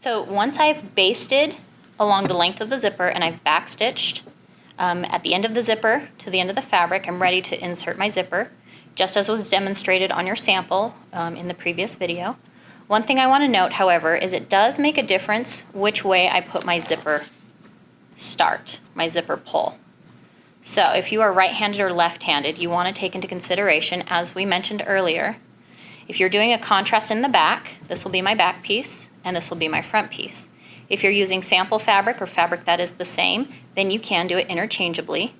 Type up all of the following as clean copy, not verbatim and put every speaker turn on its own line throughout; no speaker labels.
So once I've basted along the length of the zipper and I've backstitched at the end of the zipper to the end of the fabric, I'm ready to insert my zipper, just as was demonstrated on your sample in the previous video. One thing I want to note, however, is it does make a difference which way I put my zipper start, my zipper pull. So if you are right-handed or left-handed, you want to take into consideration, as we mentioned earlier, if you're doing a contrast in the back, this will be my back piece and this will be my front piece. If you're using sample fabric or fabric that is the same, then you can do it interchangeably.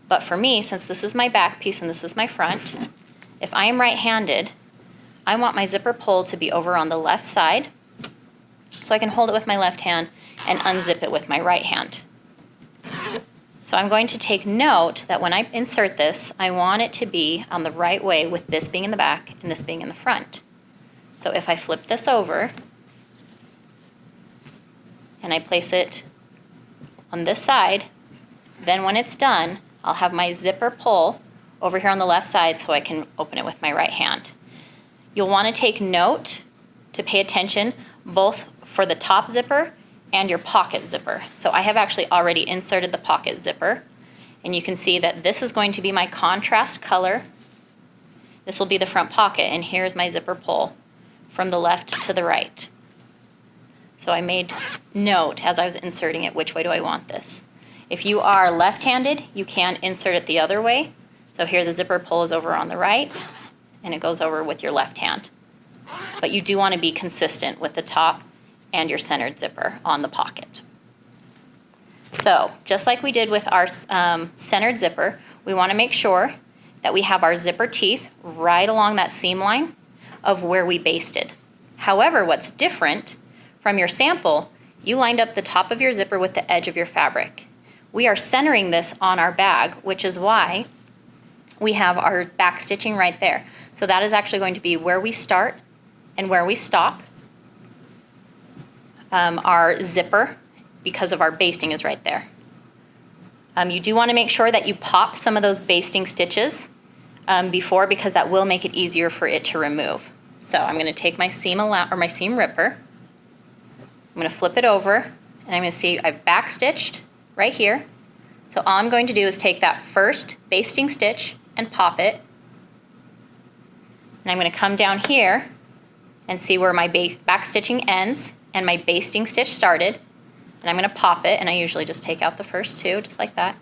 But for me, since this is my back piece and this is my front, if I am right-handed, I want my zipper pull to be over on the left side, so I can hold it with my left hand and unzip it with my right hand. So I'm going to take note that when I insert this, I want it to be on the right way, with this being in the back and this being in the front. So if I flip this over and I place it on this side, then when it's done, I'll have my zipper pull over here on the left side so I can open it with my right hand. You'll want to take note to pay attention both for the top zipper and your pocket zipper. So I have actually already inserted the pocket zipper, and you can see that this is going to be my contrast color. This will be the front pocket, and here's my zipper pull from the left to the right. So I made note as I was inserting it, which way do I want this. If you are left-handed, you can insert it the other way. So here the zipper pull is over on the right, and it goes over with your left hand. But you do want to be consistent with the top and your centered zipper on the pocket. So just like we did with our centered zipper, we want to make sure that we have our zipper teeth right along that seam line of where we basted. However, what's different from your sample, you lined up the top of your zipper with the edge of your fabric. We are centering this on our bag, which is why we have our back stitching right there. So that is actually going to be where we start and where we stop. Our zipper, because of our basting, is right there. You do want to make sure that you pop some of those basting stitches before, because that will make it easier for it to remove. So I'm going to take my seam ripper. I'm going to flip it over, and I'm going to see I've back stitched right here. So all I'm going to do is take that first basting stitch and pop it. And I'm going to come down here and see where my back stitching ends and my basting stitch started, and I'm going to pop it, and I usually just take out the first two, just like that.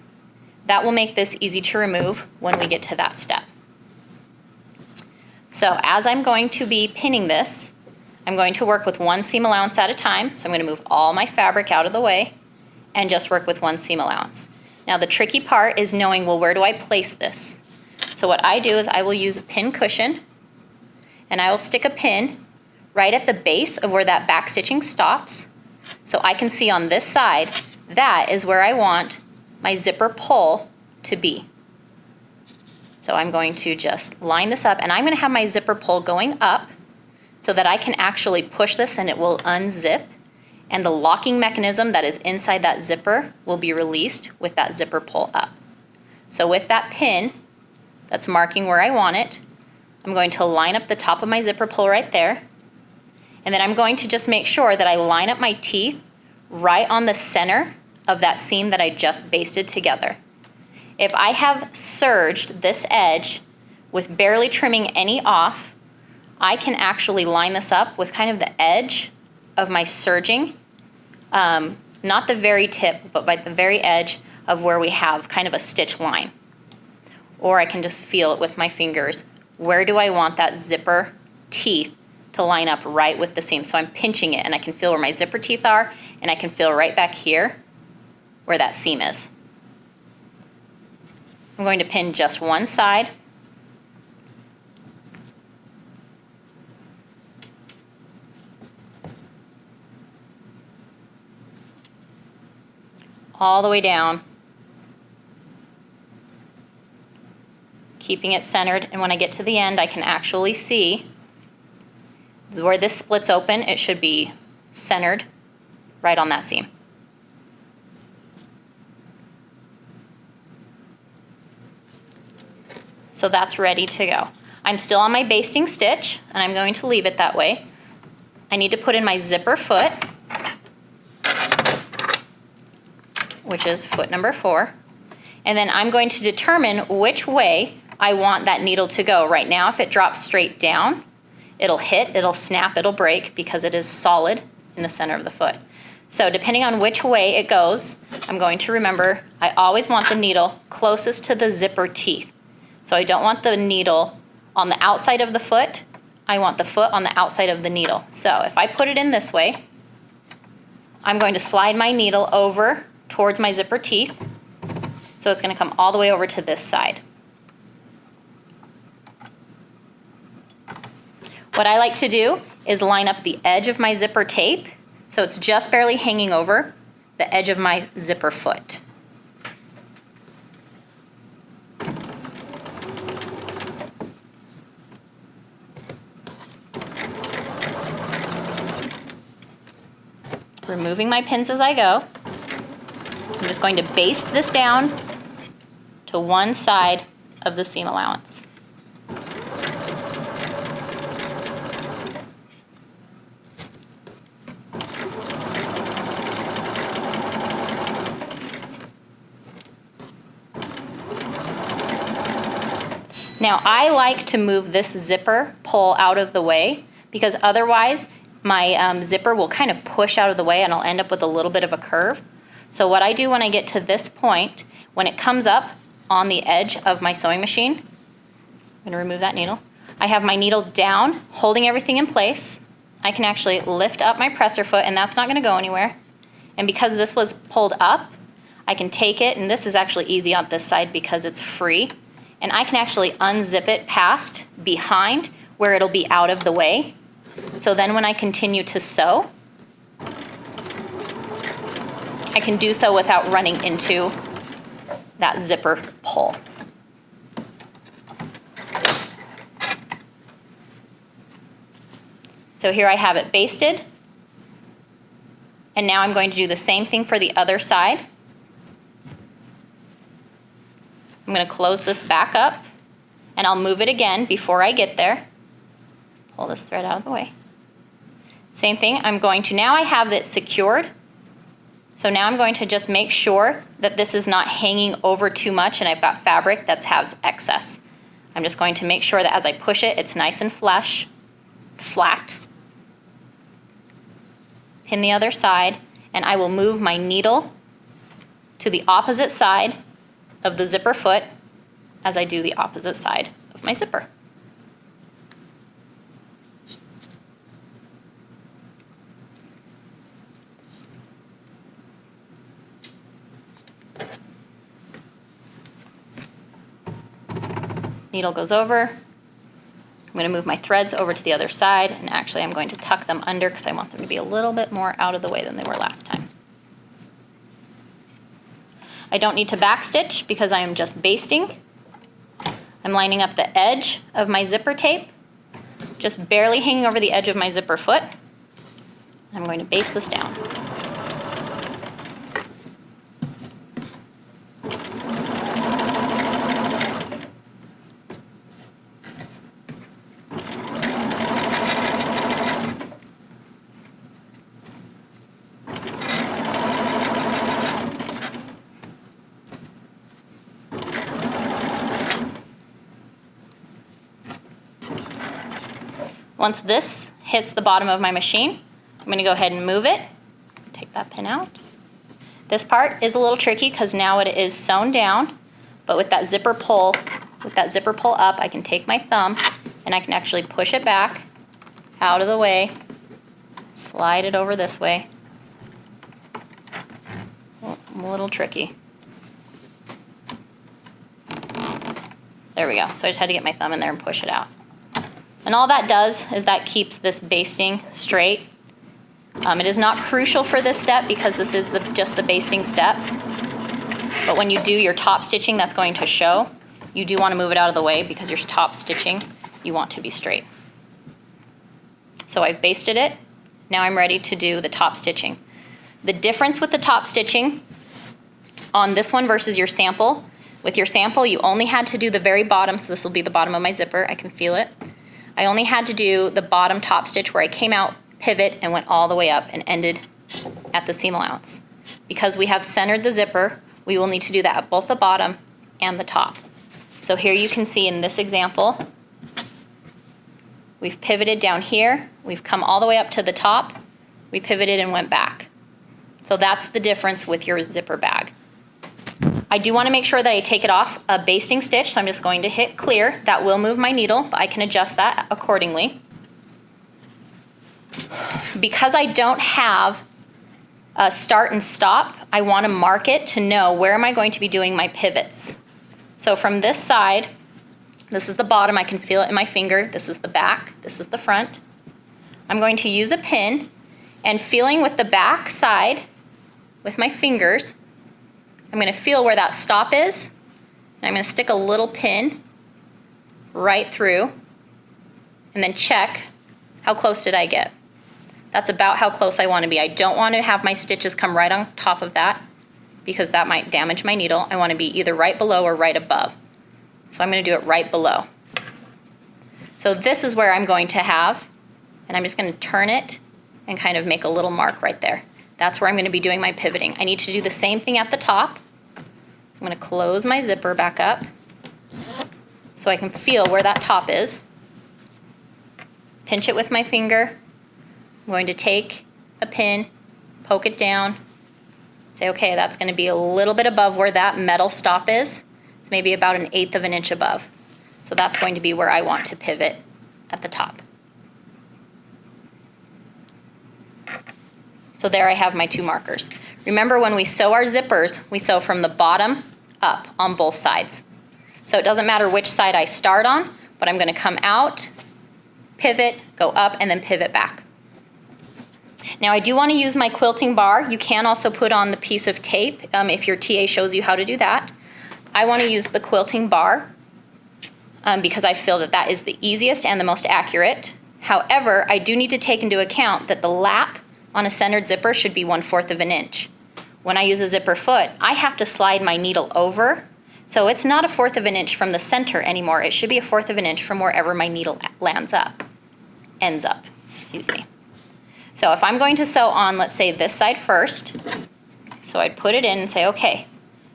That will make this easy to remove when we get to that step. So as I'm going to be pinning this, I'm going to work with one seam allowance at a time, so I'm going to move all my fabric out of the way and just work with one seam allowance. Now the tricky part is knowing, well, where do I place this? So what I do is I will use a pin cushion, and I will stick a pin right at the base of where that back stitching stops, so I can see on this side, that is where I want my zipper pull to be. So I'm going to just line this up, and I'm going to have my zipper pull going up so that I can actually push this and it will unzip, and the locking mechanism that is inside that zipper will be released with that zipper pull up. So with that pin that's marking where I want it, I'm going to line up the top of my zipper pull right there. And then I'm going to just make sure that I line up my teeth right on the center of that seam that I just basted together. If I have serged this edge with barely trimming any off, I can actually line this up with kind of the edge of my serging, not the very tip, but by the very edge of where we have kind of a stitch line. Or I can just feel it with my fingers. Where do I want that zipper teeth to line up right with the seam? So I'm pinching it, and I can feel where my zipper teeth are, and I can feel right back here where that seam is. I'm going to pin just one side. All the way down, keeping it centered, and when I get to the end, I can actually see where this splits open. It should be centered right on that seam. So that's ready to go. I'm still on my basting stitch, and I'm going to leave it that way. I need to put in my zipper foot, which is foot number 4. And then I'm going to determine which way I want that needle to go. Right now, if it drops straight down, it'll hit, it'll snap, it'll break because it is solid in the center of the foot. So depending on which way it goes, I'm going to remember I always want the needle closest to the zipper teeth. So I don't want the needle on the outside of the foot, I want the foot on the outside of the needle. So if I put it in this way, I'm going to slide my needle over towards my zipper teeth. So it's going to come all the way over to this side. What I like to do is line up the edge of my zipper tape so it's just barely hanging over the edge of my zipper foot. Removing my pins as I go. I'm just going to baste this down to one side of the seam allowance. Now I like to move this zipper pull out of the way because otherwise my zipper will kind of push out of the way and I'll end up with a little bit of a curve. So what I do when I get to this point, when it comes up on the edge of my sewing machine, I'm gonna remove that needle. I have my needle down, holding everything in place. I can actually lift up my presser foot and that's not gonna go anywhere. And because this was pulled up, I can take it, and this is actually easy on this side because it's free, and I can actually unzip it past behind where it'll be out of the way. So then when I continue to sew, I can do so without running into that zipper pull. So here I have it basted. And now I'm going to do the same thing for the other side. I'm going to close this back up, and I'll move it again before I get there. Pull this thread out of the way. Same thing, I'm going to, now I have it secured. So now I'm going to just make sure that this is not hanging over too much and I've got fabric that has excess. I'm just going to make sure that as I push it, it's nice and flush, flat. Pin the other side, and I will move my needle to the opposite side of the zipper foot as I do the opposite side of my zipper. Needle goes over. I'm going to move my threads over to the other side, and actually I'm going to tuck them under because I want them to be a little bit more out of the way than they were last time. I don't need to backstitch because I am just basting. I'm lining up the edge of my zipper tape, just barely hanging over the edge of my zipper foot. I'm going to baste this down. Once this hits the bottom of my machine, I'm going to go ahead and move it. Take that pin out. This part is a little tricky because now it is sewn down, but with that zipper pull up, I can take my thumb and I can actually push it back out of the way, slide it over this way. Oh, a little tricky. There we go. So I just had to get my thumb in there and push it out. And all that does is that keeps this basting straight. It is not crucial for this step because this is just the basting step. But when you do your top stitching that's going to show, you do want to move it out of the way because your top stitching, you want to be straight. So I've basted it. Now I'm ready to do the top stitching. The difference with the top stitching on this one versus your sample, with your sample you only had to do the very bottom, so this will be the bottom of my zipper, I can feel it. I only had to do the bottom top stitch where I came out, pivot, and went all the way up and ended at the seam allowance. because we have centered the zipper, we will need to do that at both the bottom and the top. So here you can see in this example, we've pivoted down here, we've come all the way up to the top, we pivoted and went back. So that's the difference with your zipper bag. I do want to make sure that I take it off a basting stitch, so I'm just going to hit clear. That will move my needle, but I can adjust that accordingly. Because I don't have a start and stop, I want to mark it to know where am I going to be doing my pivots. So from this side, this is the bottom, I can feel it in my finger. This is the back, this is the front. I'm going to use a pin and feeling with the back side with my fingers, I'm going to feel where that stop is. And I'm going to stick a little pin right through and then check how close did I get. That's about how close I want to be. I don't want to have my stitches come right on top of that because that might damage my needle. I want to be either right below or right above. So I'm going to do it right below. So this is where I'm going to have, and I'm just going to turn it and kind of make a little mark right there. That's where I'm going to be doing my pivoting. I need to do the same thing at the top. So I'm going to close my zipper back up so I can feel where that top is. Pinch it with my finger. I'm going to take a pin, poke it down, say, okay, that's going to be a little bit above where that metal stop is. It's maybe about 1/8 of an inch above. So that's going to be where I want to pivot at the top. So there I have my 2 markers. Remember, when we sew our zippers, we sew from the bottom up on both sides. So it doesn't matter which side I start on, but I'm going to come out, pivot, go up, and then pivot back. Now I do want to use my quilting bar. You can also put on the piece of tape if your TA shows you how to do that. I want to use the quilting bar because I feel that that is the easiest and the most accurate. However, I do need to take into account that the lap on a centered zipper should be 1/4 of an inch. When I use a zipper foot, I have to slide my needle over, so it's not 1/4 of an inch from the center anymore. It should be 1/4 of an inch from wherever my needle ends up, excuse me. So if I'm going to sew on, let's say this side first, so I'd put it in and say, okay,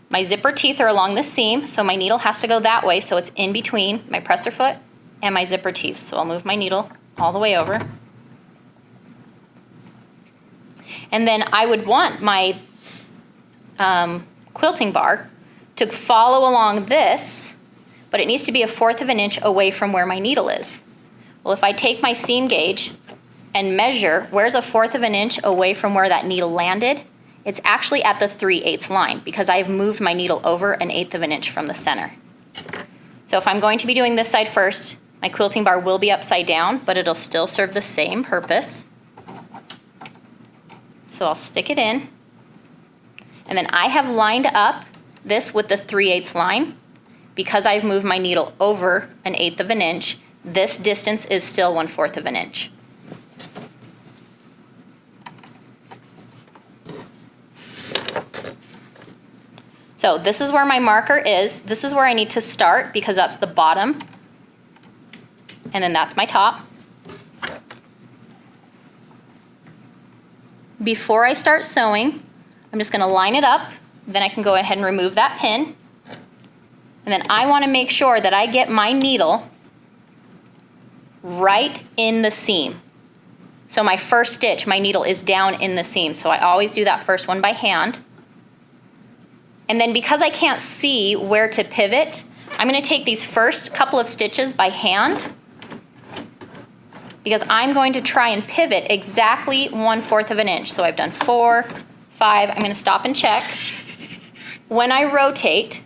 my zipper teeth are along this seam, so my needle has to go that way, so it's in between my presser foot and my zipper teeth. So I'll move my needle all the way over. And then I would want my quilting bar to follow along this, but it needs to be 1/4 of an inch away from where my needle is. Well, if I take my seam gauge and measure where's 1/4 of an inch away from where that needle landed, it's actually at the 3/8 line because I've moved my needle over 1/8 of an inch from the center. So if I'm going to be doing this side first, my quilting bar will be upside down, but it'll still serve the same purpose. So I'll stick it in, and then I have lined up this with the 3/8 line. Because I've moved my needle over 1/8 of an inch, this distance is still 1/4 of an inch. So this is where my marker is. This is where I need to start because that's the bottom, and then that's my top. Before I start sewing, I'm just going to line it up, then I can go ahead and remove that pin. And then I want to make sure that I get my needle right in the seam. So my first stitch, my needle is down in the seam. So I always do that first one by hand. And then because I can't see where to pivot, I'm going to take these first couple of stitches by hand because I'm going to try and pivot exactly 1/4 of an inch. So I've done 4, 5. I'm going to stop and check. When I rotate,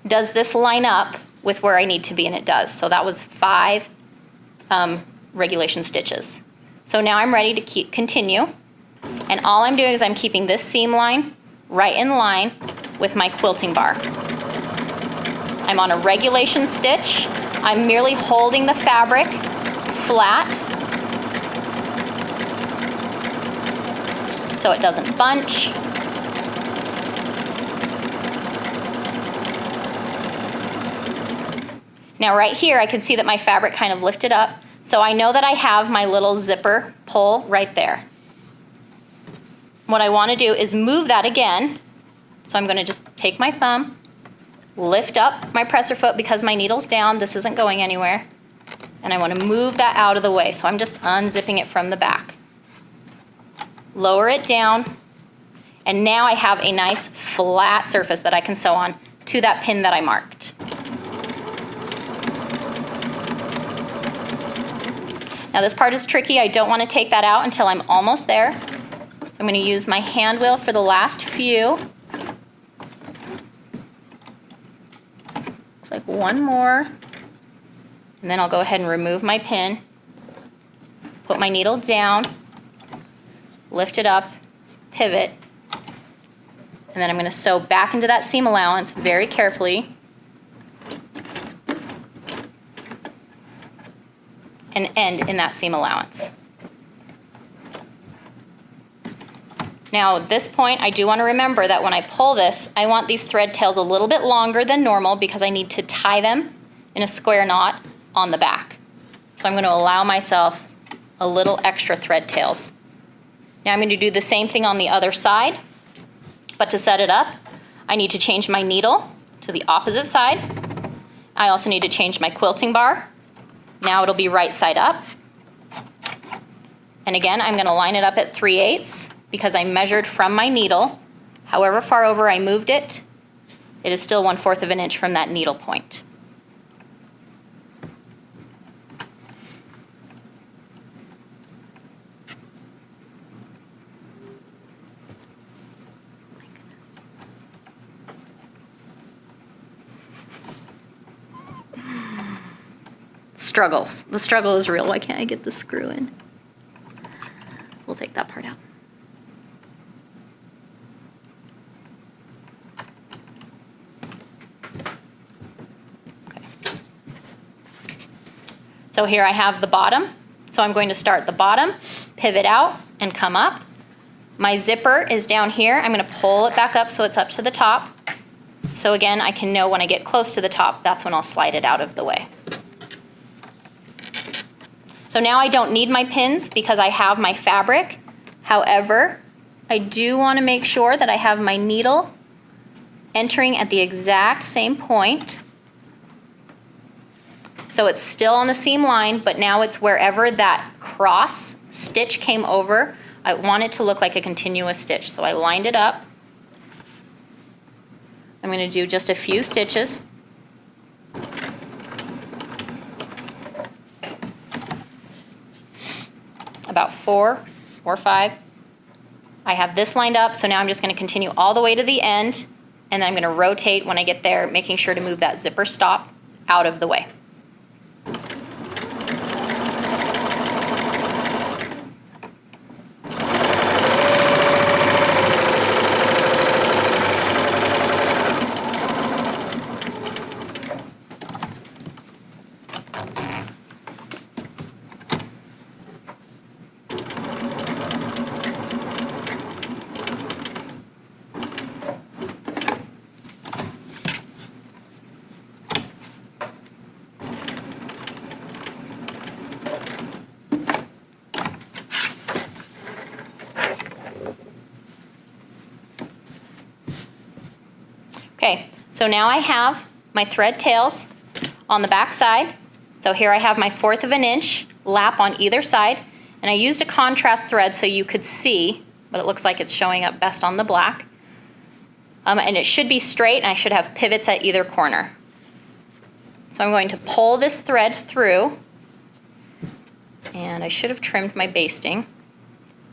does this line up with where I need to be? And it does. So that was 5 regulation stitches. So now I'm ready to continue. And all I'm doing is I'm keeping this seam line right in line with my quilting bar. I'm on a regulation stitch. I'm merely holding the fabric flat so it doesn't bunch. Now right here I can see that my fabric kind of lifted up, so I know that I have my little zipper pull right there. what I want to do is move that again. So I'm going to just take my thumb, lift up my presser foot because my needle's down. This isn't going anywhere. And I want to move that out of the way. So I'm just unzipping it from the back. Lower it down. And now I have a nice flat surface that I can sew on to that pin that I marked. Now this part is tricky. I don't want to take that out until I'm almost there. So I'm going to use my hand wheel for the last few. Looks like one more. And then I'll go ahead and remove my pin. Put my needle down. Lift it up. Pivot. And then I'm going to sew back into that seam allowance very carefully. And end in that seam allowance. Now at this point, I do want to remember that when I pull this, I want these thread tails a little bit longer than normal because I need to tie them in a square knot on the back. So I'm going to allow myself a little extra thread tails. Now I'm going to do the same thing on the other side, but to set it up, I need to change my needle to the opposite side. I also need to change my quilting bar. Now it'll be right side up. And again, I'm going to line it up at 3/8 because I measured from my needle. However far over I moved it, it is still 1/4 of an inch from that needle point. Struggles. The struggle is real. Why can't I get the screw in? We'll take that part out. Okay. So here I have the bottom. So I'm going to start the bottom, pivot out, and come up. My zipper is down here. I'm going to pull it back up so it's up to the top. So again, I can know when I get close to the top, that's when I'll slide it out of the way. So now I don't need my pins because I have my fabric. However, I do want to make sure that I have my needle entering at the exact same point. So it's still on the seam line, but now it's wherever that cross stitch came over. I want it to look like a continuous stitch. So I lined it up. I'm going to do just a few stitches. About 4 or 5. I have this lined up, so now I'm just going to continue all the way to the end, and then I'm going to rotate when I get there, making sure to move that zipper stop out of the way. Okay, so now I have my thread tails on the back side. So here I have my 1/4 of an inch lap on either side, and I used a contrast thread so you could see, but it looks like it's showing up best on the black. And it should be straight, and I should have pivots at either corner. So I'm going to pull this thread through, and I should have trimmed my basting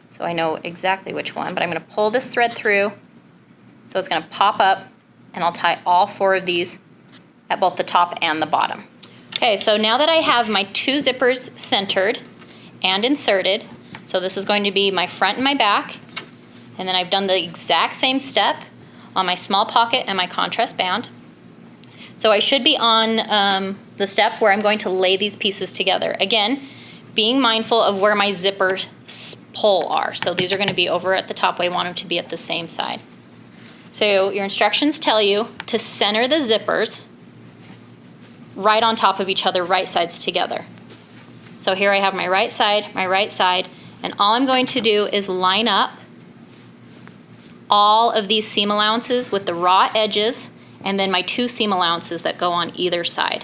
so I know exactly which one, but I'm going to pull this thread through so it's going to pop up, and I'll tie all 4 of these at both the top and the bottom. Okay, so now that I have my 2 zippers centered and inserted, so this is going to be my front and my back, and then I've done the exact same step on my small pocket and my contrast band. So I should be on the step where I'm going to lay these pieces together. Again, being mindful of where my zipper pull are. So these are going to be over at the top. I want them to be at the same side. So your instructions tell you to center the zippers right on top of each other, right sides together. So here I have my right side, and all I'm going to do is line up all of these seam allowances with the raw edges and then my 2 seam allowances that go on either side.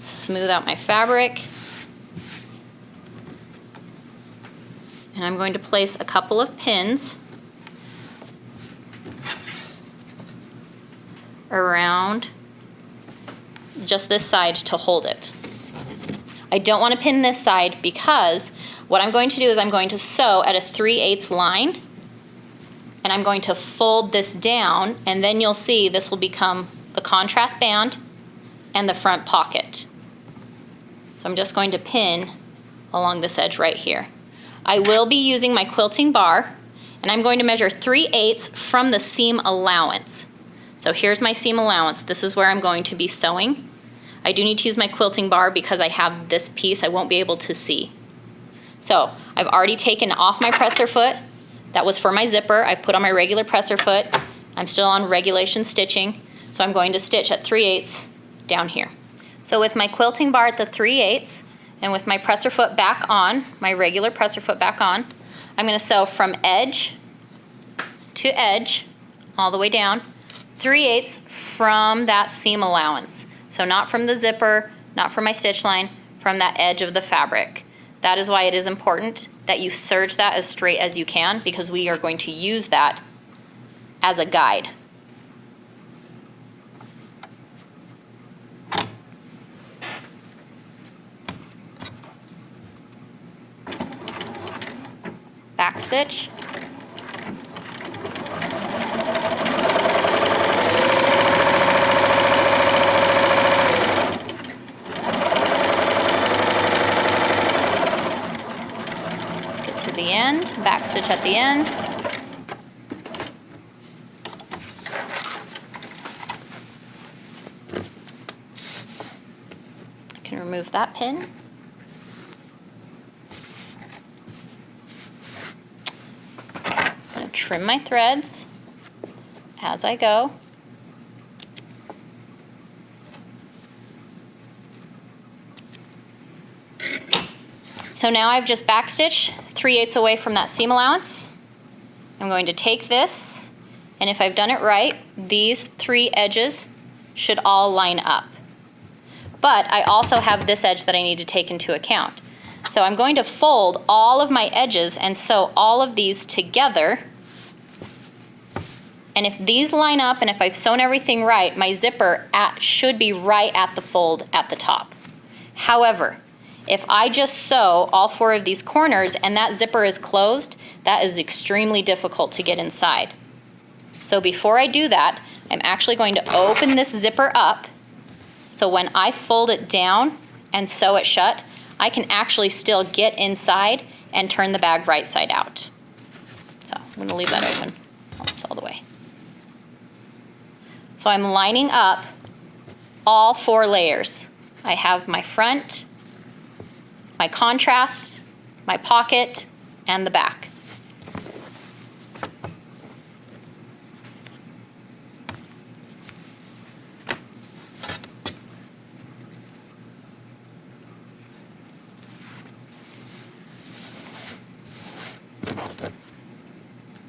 Smooth out my fabric. And I'm going to place a couple of pins around just this side to hold it. I don't want to pin this side because what I'm going to do is I'm going to sew at a 3/8 line, and I'm going to fold this down, and then you'll see this will become the contrast band and the front pocket. So I'm just going to pin along this edge right here. I will be using my quilting bar, and I'm going to measure 3/8 from the seam allowance. So here's my seam allowance. This is where I'm going to be sewing. I do need to use my quilting bar because I have this piece I won't be able to see. So I've already taken off my presser foot. That was for my zipper. I've put on my regular presser foot. I'm still on regulation stitching. So I'm going to stitch at 3/8 down here. So with my quilting bar at the 3/8 and with my presser foot back on, my regular presser foot back on, I'm going to sew from edge to edge all the way down, 3/8 from that seam allowance. So not from the zipper, not from my stitch line, from that edge of the fabric. That is why it is important that you serge that as straight as you can, because we are going to use that as a guide. Back stitch. The end, back stitch at the end. I can remove that pin. I'm going to trim my threads as I go. So now I've just backstitched 3/8 away from that seam allowance. I'm going to take this, and if I've done it right, these 3 edges should all line up. But I also have this edge that I need to take into account. So I'm going to fold all of my edges and sew all of these together. And if these line up and if I've sewn everything right, my zipper should be right at the fold at the top. However, if I just sew all 4 of these corners and that zipper is closed, that is extremely difficult to get inside. So before I do that, I'm actually going to open this zipper up, so when I fold it down and sew it shut, I can actually still get inside and turn the bag right side out. So I'm going to leave that open almost all the way. So I'm lining up all 4 layers. I have my front, my contrast, my pocket, and the back.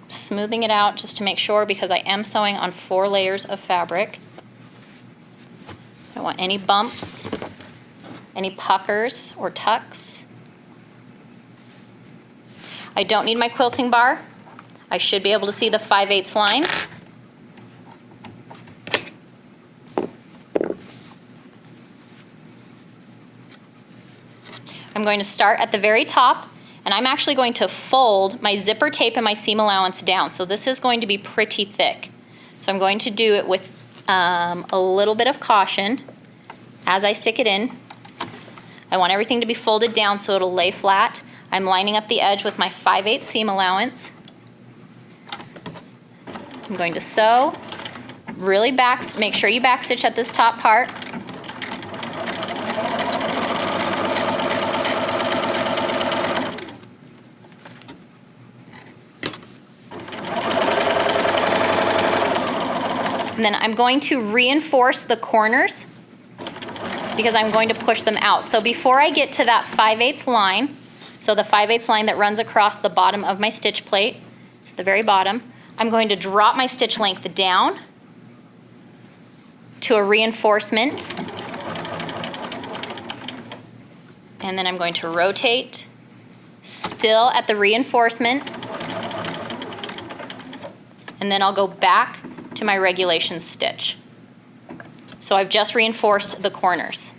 Smoothing it out just to make sure, because I am sewing on 4 layers of fabric. I don't want any bumps, any puckers or tucks. I don't need my quilting bar. I should be able to see the 5/8 line. I'm going to start at the very top, and I'm actually going to fold my zipper tape and my seam allowance down. So this is going to be pretty thick. So I'm going to do it with a little bit of caution as I stick it in. I want everything to be folded down so it'll lay flat. I'm lining up the edge with my 5/8 seam allowance. I'm going to sew, really make sure you backstitch at this top part. And then I'm going to reinforce the corners because I'm going to push them out. So before I get to that 5/8 line, so the 5/8 line that runs across the bottom of my stitch plate, the very bottom, I'm going to drop my stitch length down to a reinforcement, and then I'm going to rotate, still at the reinforcement, and then I'll go back to my regulation stitch. So I've just reinforced the corners.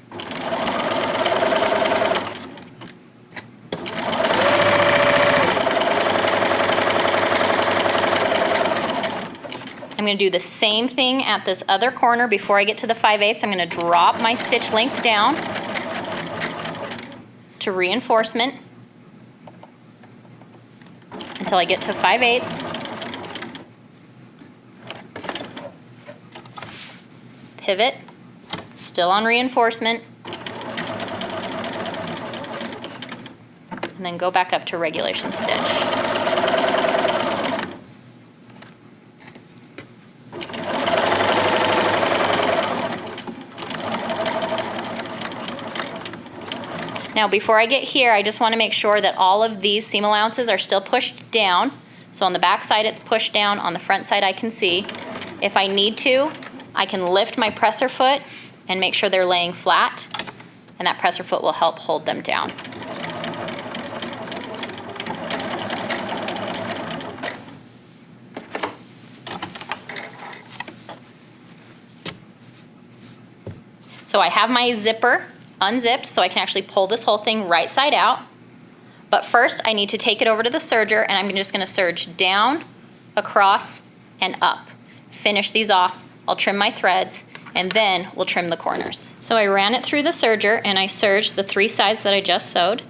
I'm going to do the same thing at this other corner. Before I get to the 5/8, I'm going to drop my stitch length down to reinforcement until I get to 5/8. Pivot, still on reinforcement, and then go back up to regulation stitch. Now before I get here, I just want to make sure that all of these seam allowances are still pushed down. So on the back side it's pushed down, on the front side I can see. If I need to, I can lift my presser foot and make sure they're laying flat, and that presser foot will help hold them down. So I have my zipper unzipped so I can actually pull this whole thing right side out. But first I need to take it over to the serger, and I'm just going to serge down, across, and up. Finish these off. I'll trim my threads, and then we'll trim the corners. So I ran it through the serger and I serged the 3 sides that I just sewed.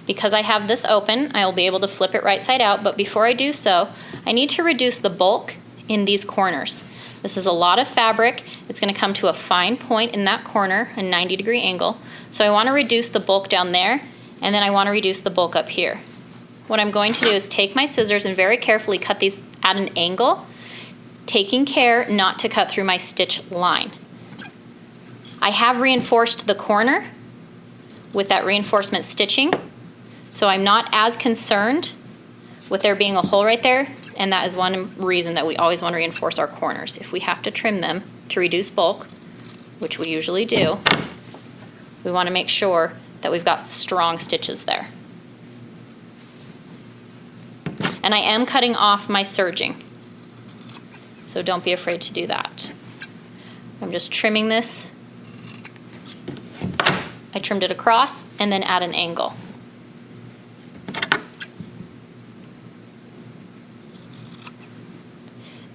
Because I have this open, I will be able to flip it right side out, but before I do so, I need to reduce the bulk in these corners. This is a lot of fabric. It's going to come to a fine point in that corner, a 90-degree angle. So I want to reduce the bulk down there, and then I want to reduce the bulk up here. What I'm going to do is take my scissors and very carefully cut these at an angle, taking care not to cut through my stitch line. I have reinforced the corner with that reinforcement stitching, so I'm not as concerned with there being a hole right there, and that is one reason that we always want to reinforce our corners. If we have to trim them to reduce bulk, which we usually do, we want to make sure that we've got strong stitches there. And I am cutting off my serging, so don't be afraid to do that. I'm just trimming this. I trimmed it across and then at an angle.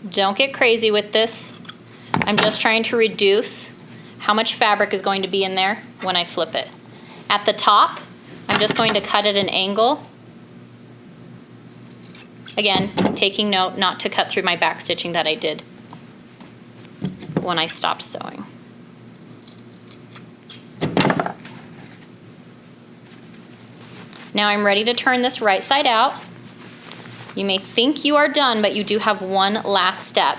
Don't get crazy with this. I'm just trying to reduce how much fabric is going to be in there when I flip it. At the top, I'm just going to cut at an angle. Again, taking note not to cut through my back stitching that I did when I stopped sewing. Now I'm ready to turn this right side out. You may think you are done, but you do have one last step.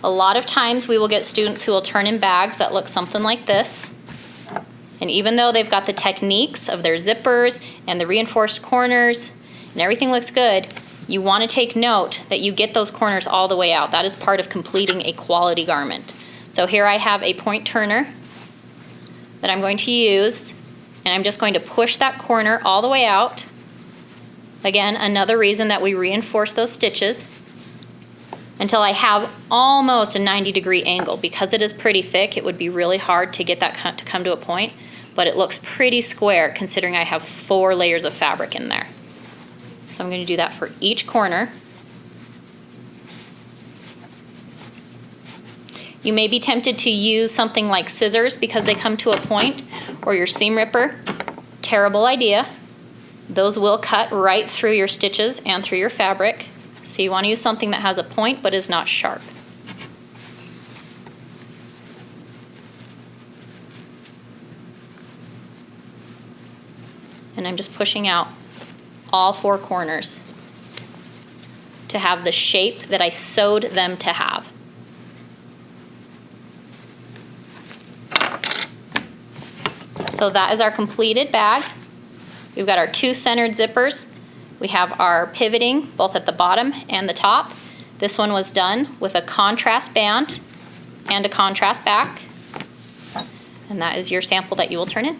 A lot of times we will get students who will turn in bags that look something like this. And even though they've got the techniques of their zippers and the reinforced corners and everything looks good, you want to take note that you get those corners all the way out. That is part of completing a quality garment. So here I have a point turner that I'm going to use, and I'm just going to push that corner all the way out. Again, another reason that we reinforce those stitches until I have almost a 90-degree angle. Because it is pretty thick, it would be really hard to get that to come to a point, but it looks pretty square considering I have 4 layers of fabric in there. So I'm going to do that for each corner. You may be tempted to use something like scissors because they come to a point, or your seam ripper. Terrible idea. Those will cut right through your stitches and through your fabric. So you want to use something that has a point but is not sharp. And I'm just pushing out all 4 corners to have the shape that I sewed them to have. So that is our completed bag. We've got our 2 centered zippers We have our pivoting both at the bottom and the top. This one was done with a contrast band and a contrast back. And that is your sample that you will turn in.